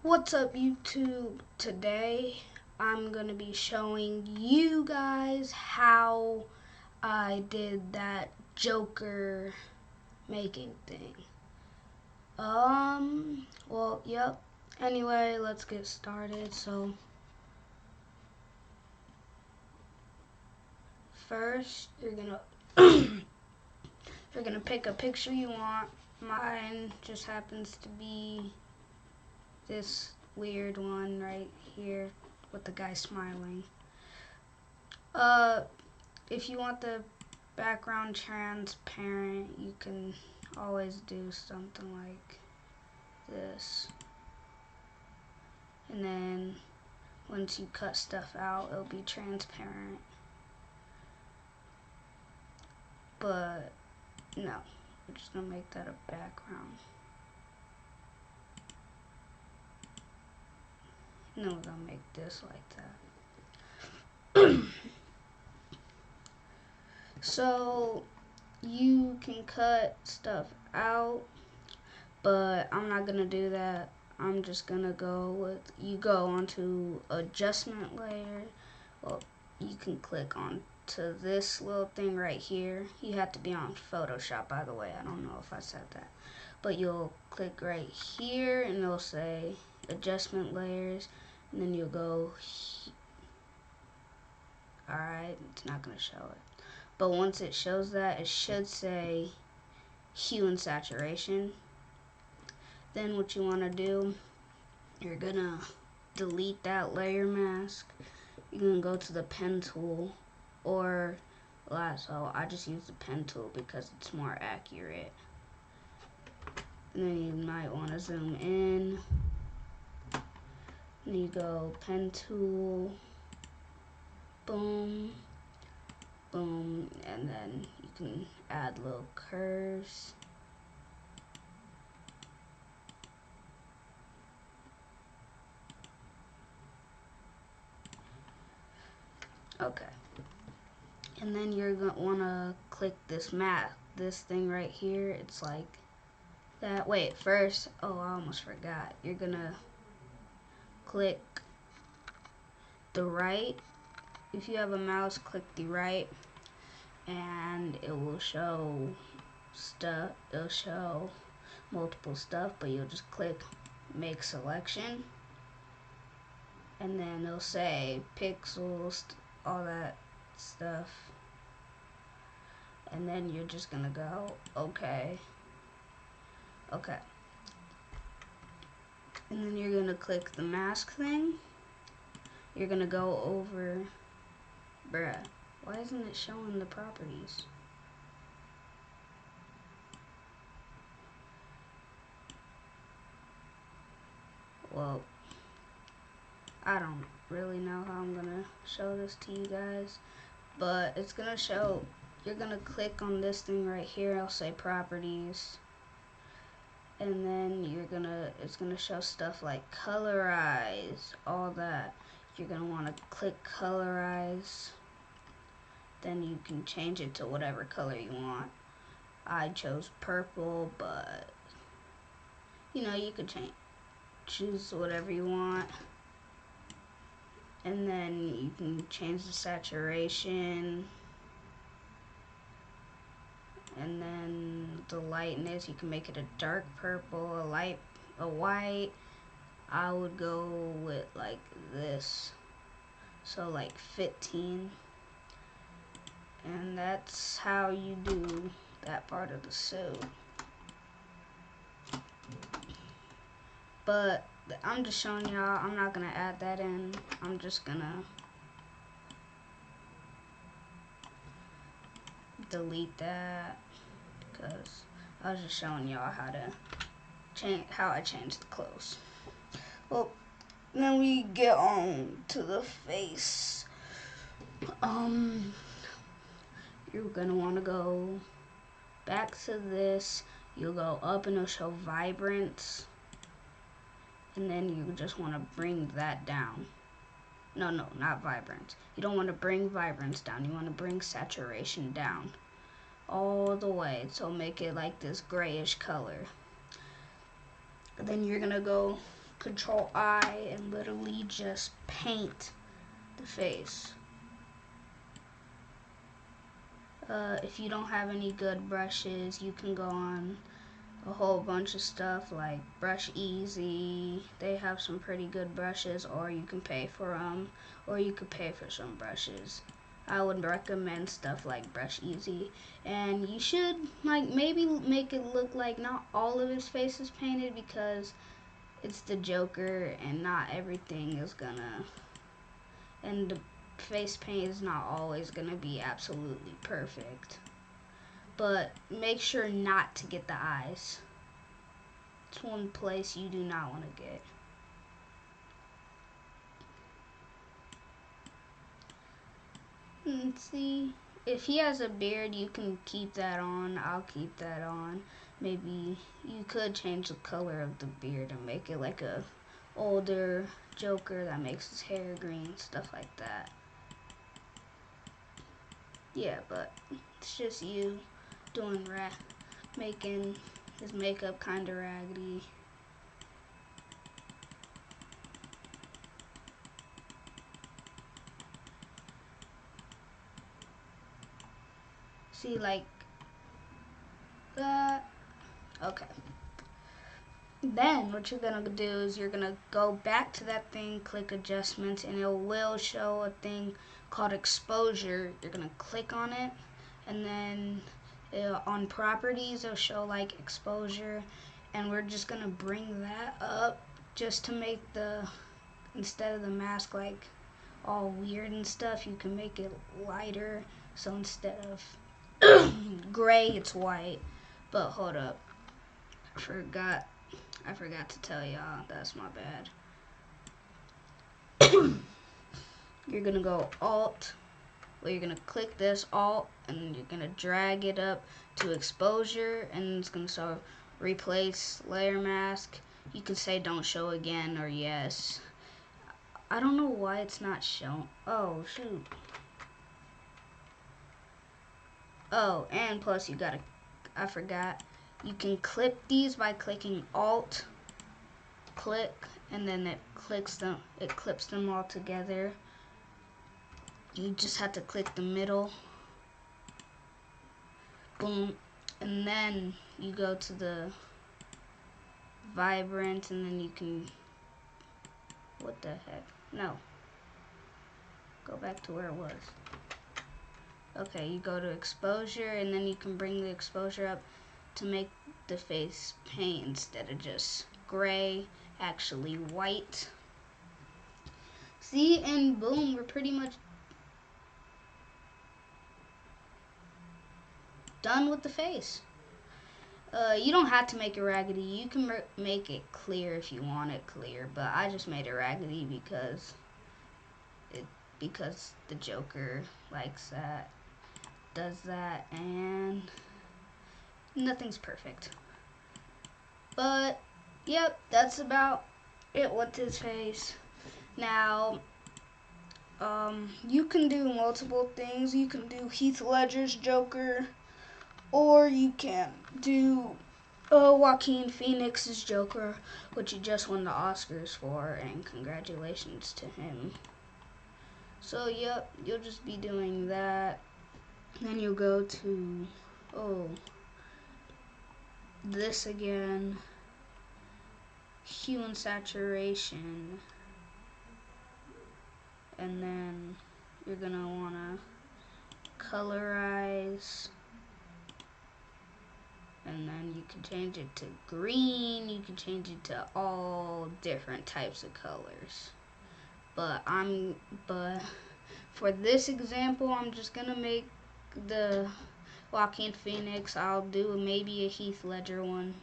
What's up, YouTube? Today I'm gonna be showing you guys how I did that Joker making thing. Yep. Anyway, let's get started. So first you're gonna you're gonna pick a picture you want. Mine just happens to be this weird one right here with the guy smiling. If you want the background transparent, you can always do something like this. And then once you cut stuff out, it'll be transparent. But no, we're just gonna make that a background. And then we're gonna make this like that. So you can cut stuff out, but I'm not gonna do that. I'm just gonna go with, you go onto adjustment layer. Well, you can click on to this little thing right here. You have to be on Photoshop, by the way. I don't know if I said that, but you'll click right here and it'll say adjustment layers, and then you'll go alright, it's not gonna show it, but once it shows that, it should say hue and saturation. Then what you want to do, you're gonna delete that layer mask. You can go to the pen tool or lasso. I just use the pen tool because it's more accurate. And then you might want to zoom in. And you go pen tool, boom, boom, and then you can add little curves. Okay. And then you're going to want to click this map, this thing right here. It's like that. Wait, first, I almost forgot. You're going to click the right. If you have a mouse, click the right, and it will show stuff. It'll show multiple stuff, but you'll just click make selection, and then it'll say pixels, all that stuff, and then you're just gonna go okay, and then you're gonna click the mask thing. You're gonna go over, bruh, why isn't it showing the properties? Well, I don't really know how I'm gonna show this to you guys, but it's gonna show. You're gonna click on this thing right here. I'll say properties, and then it's gonna show stuff like colorize, all that. You're gonna want to click colorize. Then you can change it to whatever color you want. I chose purple, but you know, you could choose whatever you want. And then you can change the saturation, and then the lightness, you can make it a dark purple, a white. I would go with like this, so like 15. And that's how you do that part of the suit. But I'm just showing y'all, I'm not gonna add that in. I'm just gonna delete that because I was just showing y'all how to how I change the clothes. Well, then we get on to the face. You're gonna want to go back to this. You'll go up and it'll show vibrance, and then you just want to bring that down. No, not vibrance. You don't want to bring vibrance down. You want to bring saturation down all the way, so make it like this grayish color. Then you're gonna go Control I and literally just paint the face. If you don't have any good brushes, you can go on a whole bunch of stuff like Brush Easy. They have some pretty good brushes, or you can pay for them, or you could pay for some brushes. I would recommend stuff like Brush Easy, and you should like maybe make it look like not all of his face is painted, because it's the Joker and not everything is gonna, and the face paint is not always gonna be absolutely perfect. But make sure not to get the eyes. It's one place you do not want to get. Let's see. If he has a beard, you can keep that on. I'll keep that on. Maybe you could change the color of the beard and make it like a older Joker that makes his hair green, stuff like that. Yeah, but it's just you doing making his makeup kind of raggedy. See, like that. Okay. Then what you're gonna do is you're gonna go back to that thing, click adjustments, and it will show a thing called exposure. You're gonna click on it, and then on properties it'll show like exposure, and we're just gonna bring that up just to make the, instead of the mask like all weird and stuff, you can make it lighter. So instead of gray, it's white. But hold up, I forgot to tell y'all. That's my bad. You're gonna go Alt. Well, you're gonna click this Alt, and you're gonna drag it up to exposure, and it's gonna show replace layer mask. You can say don't show again or yes. I don't know why it's not shown. Oh shoot. Oh, and plus you gotta, I forgot, you can clip these by clicking Alt, click, and then it clips them all together. You just have to click the middle, boom, and then you go to the vibrant, and then you can, what the heck, no, go back to where it was. Okay, you go to exposure, and then you can bring the exposure up to make the face paint instead of just gray, actually white. See, and boom, we're pretty much done with the face. You don't have to make it raggedy. You can make it clear if you want it clear, but I just made it raggedy because the Joker likes that, does that, and nothing's perfect. But yep, that's about it with his face. Now, you can do multiple things. You can do Heath Ledger's Joker, or you can do Joaquin Phoenix's Joker, which he just won the Oscars for, and congratulations to him. So yep, you'll just be doing that. Then you'll go to, this again, hue and saturation, and then you're gonna wanna colorize, and then you can change it to green, you can change it to all different types of colors. But for this example, I'm just gonna make the Joaquin Phoenix. I'll do maybe a Heath Ledger one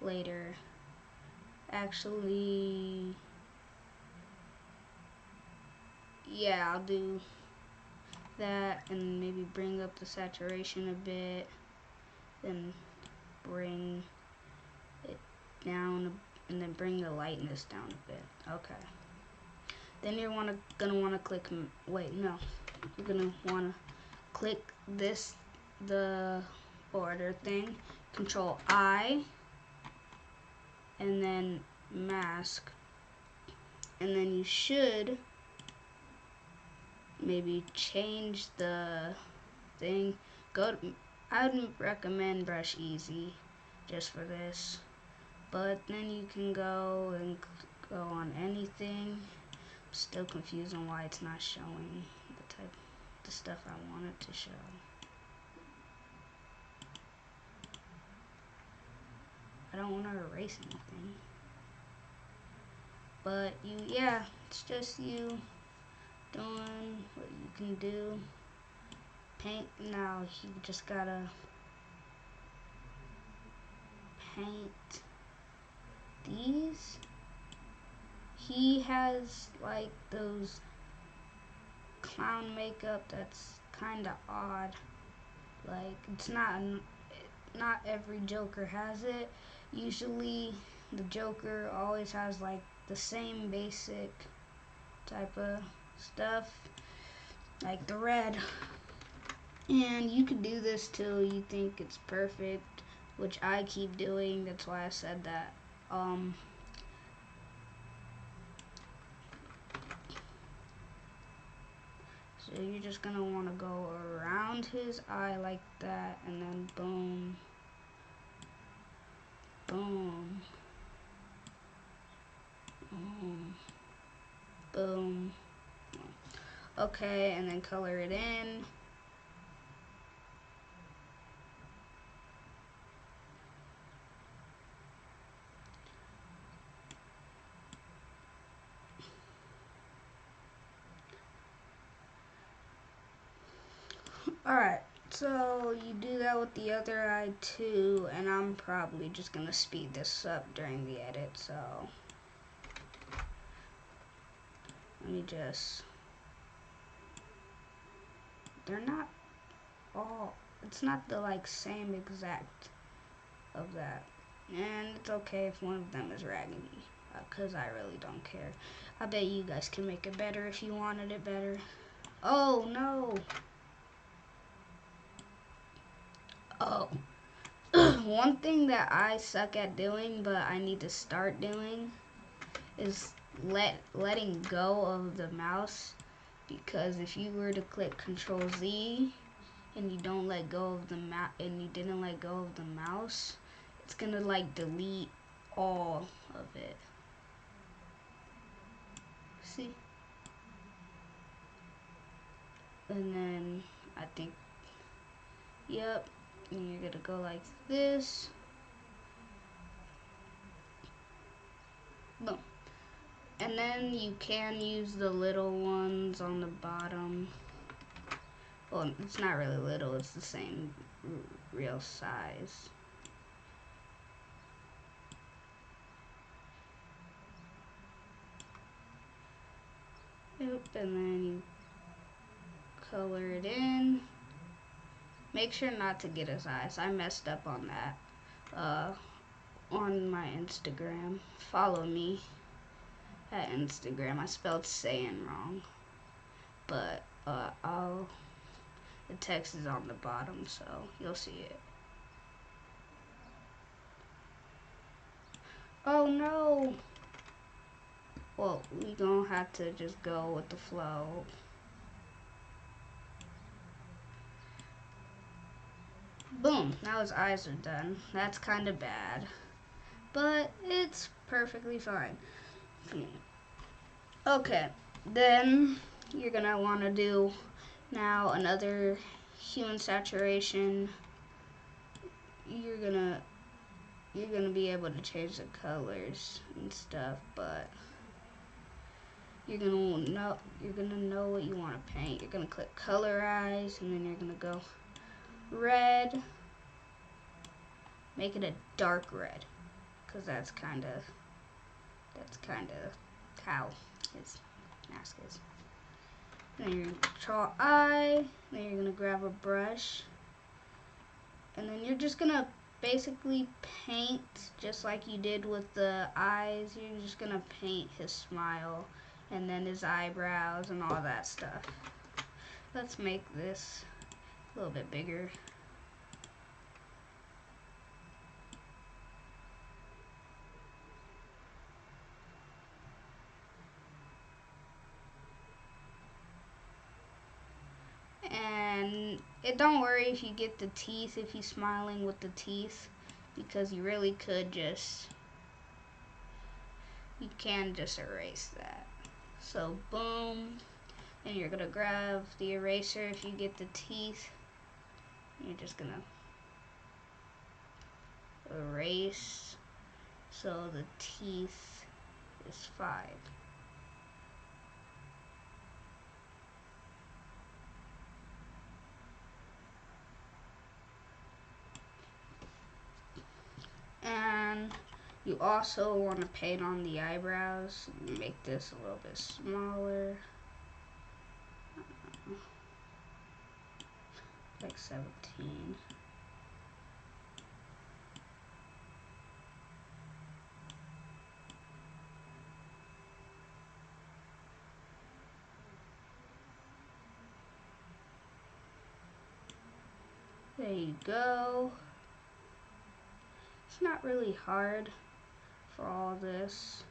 later. Actually, yeah, I'll do that, and maybe bring up the saturation a bit, then bring it down, and then bring the lightness down a bit. Okay. Then you're gonna wanna click. Wait, no. You're gonna wanna click the border thing. Control I, and then mask, and then you should maybe change the thing. I would recommend brush easy just for this, but then you can go and go on anything. Still confused on why it's not showing the stuff I want it to show. I don't want to erase anything, but yeah, it's just you doing what you can do. Paint. Now you just gotta paint these. He has like those clown makeup that's kind of odd. Like it's not every Joker has it. Usually the Joker always has like the same basic type of stuff, like the red. And you can do this till you think it's perfect, which I keep doing. That's why I said that. So you're just gonna want to go around his eye like that, and then boom, boom, boom, boom. Okay, and then color it in. Alright, so you do that with the other eye too, and I'm probably just gonna speed this up during the edit, so let me just, they're not all, it's not the like same exact of that, and it's okay if one of them is raggedy, because I really don't care. I bet you guys can make it better if you wanted it better. Oh no! Oh, one thing that I suck at doing, but I need to start doing, is letting go of the mouse, because if you were to click Control Z and you don't let go of the you didn't let go of the mouse, it's gonna like delete all of it. See? And then I think, yep, and you're gonna go like this. Boom. And then you can use the little ones on the bottom. Well, it's not really little, it's the same real size. Yep, and then you color it in. Make sure not to get his eyes. I messed up on that. On my Instagram. Follow me at Instagram. I spelled Saiyan wrong. But the text is on the bottom, so you'll see it. Oh no! Well, we gonna have to just go with the flow. Boom, now his eyes are done. That's kind of bad, but it's perfectly fine. Okay, then you're gonna want to do now another hue and saturation. You're gonna be able to change the colors and stuff, but you're gonna know what you want to paint. You're gonna click colorize, and then you're gonna go red. Make it a dark red, because that's kind of how his mask is. Then you're gonna draw eye. Then you're gonna grab a brush, and then you're just gonna basically paint just like you did with the eyes. You're just gonna paint his smile and then his eyebrows and all that stuff. Let's make this a little bit bigger. And don't worry if you get the teeth, if he's smiling with the teeth, because you really could just, you can just erase that. So boom, and you're gonna grab the eraser if you get the teeth. You're just gonna erase, so the teeth is 5. And you also want to paint on the eyebrows. Make this a little bit smaller, like 17. There you go. It's not really hard for all this.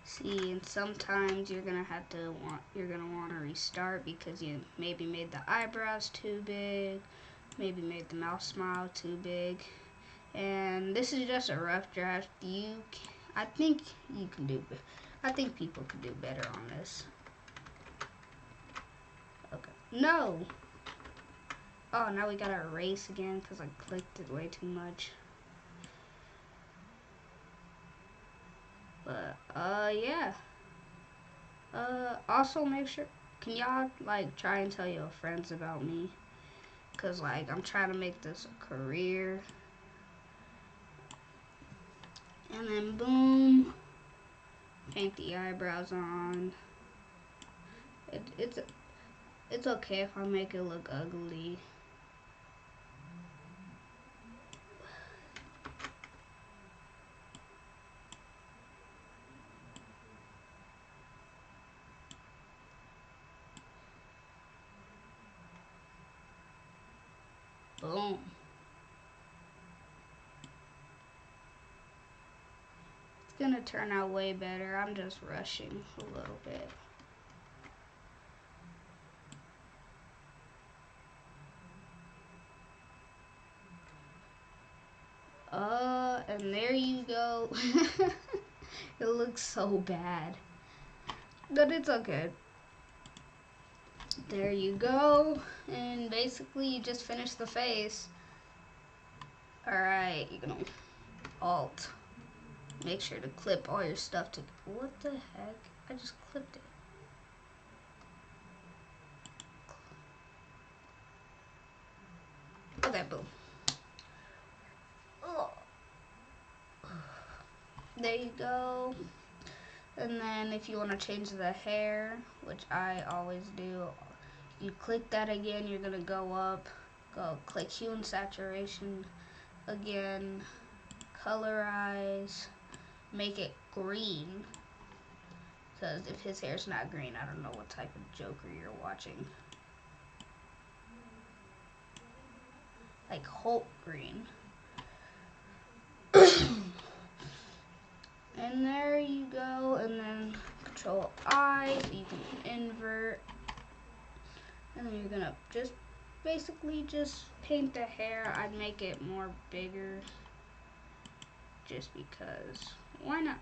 See, and sometimes you're gonna want to restart because you maybe made the eyebrows too big, maybe made the mouth smile too big. And this is just a rough draft. I think you can do. I think people can do better on this. Okay. No. Oh, now we gotta erase again because I clicked it way too much. But yeah. Also make sure. Can y'all like try and tell your friends about me? Cause like I'm trying to make this a career. And then boom, paint the eyebrows on. It's okay if I make it look ugly. Boom. It's gonna turn out way better. I'm just rushing a little bit. And there you go. It looks so bad. But it's okay. There you go. And basically you just finished the face. Alright, you're gonna Alt. Make sure to clip all your stuff to. What the heck? I just clipped it. Okay, boom. Oh. There you go. And then if you want to change the hair, which I always do, you click that again, you're going to go up, go click hue and saturation again, colorize, make it green. Because if his hair's not green, I don't know what type of Joker you're watching. Like Hulk green. And there you go. And then Control I, so you can invert. And then you're gonna just basically just paint the hair. I'd make it more bigger just because. Why not?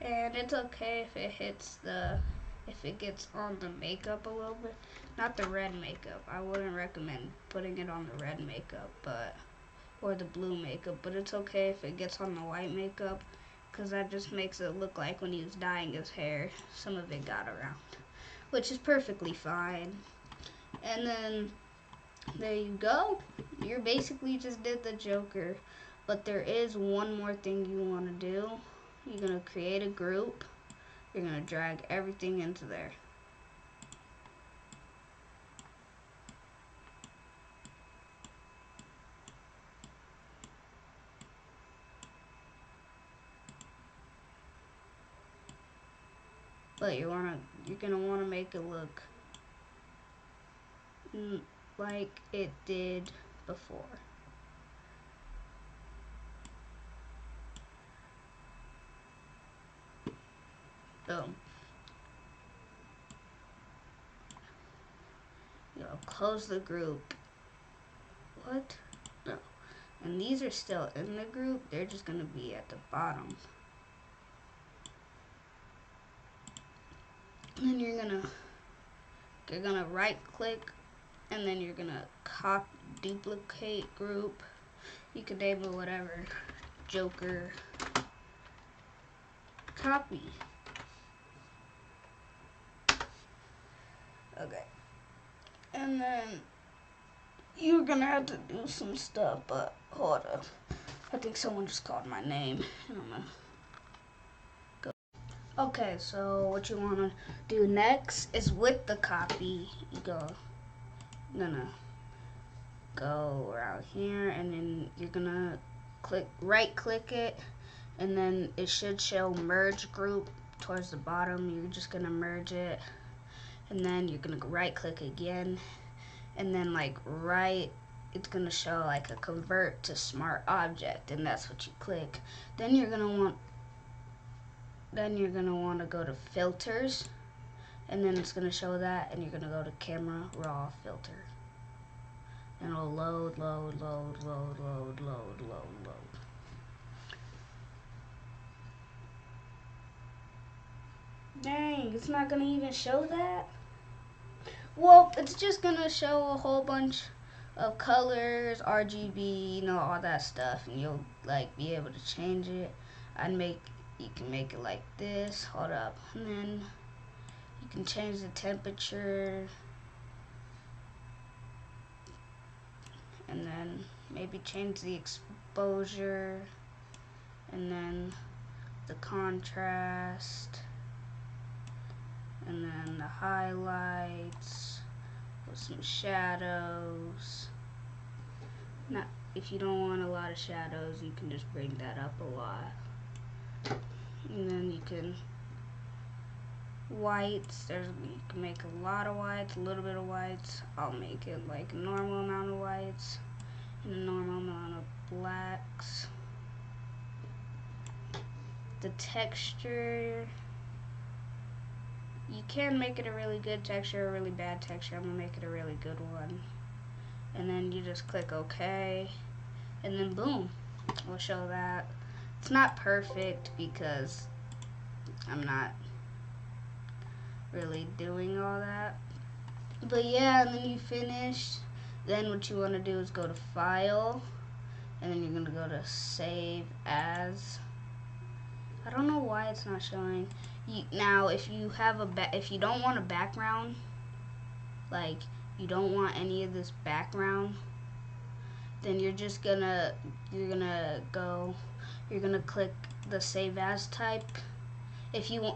And it's okay if if it gets on the makeup a little bit. Not the red makeup. I wouldn't recommend putting it on the red makeup, or the blue makeup, but it's okay if it gets on the white makeup, because that just makes it look like when he was dyeing his hair, some of it got around, which is perfectly fine. And then there you go. You basically just did the Joker, but there is one more thing you want to do. You're going to create a group. You're going to drag everything into there. but you're gonna wanna make it look like it did before. Boom. Close the group. What? No. And these are still in the group. They're just gonna be at the bottom. And then you're gonna right click, and then you're gonna duplicate group. You can name it whatever. Joker. Copy. Okay. And then you're gonna have to do some stuff, but hold up. I think someone just called my name. And I'm gonna go. Okay, so what you wanna do next is with the copy, you're gonna go around here, and then you're gonna right click it, and then it should show merge group towards the bottom. You're just gonna merge it, and then you're gonna right click again, and then it's gonna show like a convert to smart object, and that's what you click. Then you're gonna want to go to filters, and then it's gonna show that, and you're gonna go to camera raw filter. And it'll load. Dang, it's not gonna even show that? Well, it's just gonna show a whole bunch of colors, RGB, all that stuff, and you'll be able to change it. You can make it like this. Hold up, and then you can change the temperature, and then maybe change the exposure, and then the contrast, and then the highlights with some shadows. Now, if you don't want a lot of shadows, you can just bring that up a lot. And then you can whites. You can make a lot of whites, a little bit of whites. I'll make it like a normal amount of whites and a normal amount of blacks. The texture, you can make it a really good texture, a really bad texture. I'm gonna make it a really good one. And then you just click OK, and then boom, we'll show that. It's not perfect because I'm not really doing all that, but yeah. And then you finish. Then what you want to do is go to File, and then you're gonna go to Save As. I don't know why it's not showing. Now, if you don't want a background, you don't want any of this background, then you're gonna click the Save As type. If you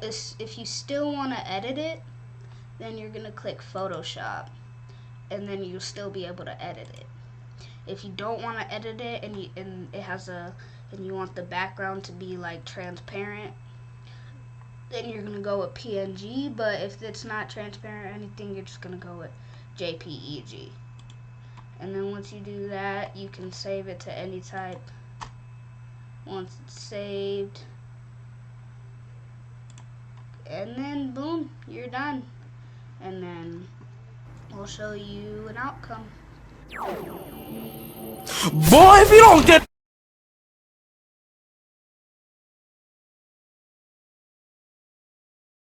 still want to edit it, then you're gonna click Photoshop, and then you'll still be able to edit it. If you don't want to edit it, and you want the background to be transparent, then you're gonna go with PNG. But if it's not transparent or anything, you're just gonna go with JPEG. And then once you do that, you can save it to any type. Once it's saved, and then boom, you're done. And then we'll show you an outcome. Boy, if you don't get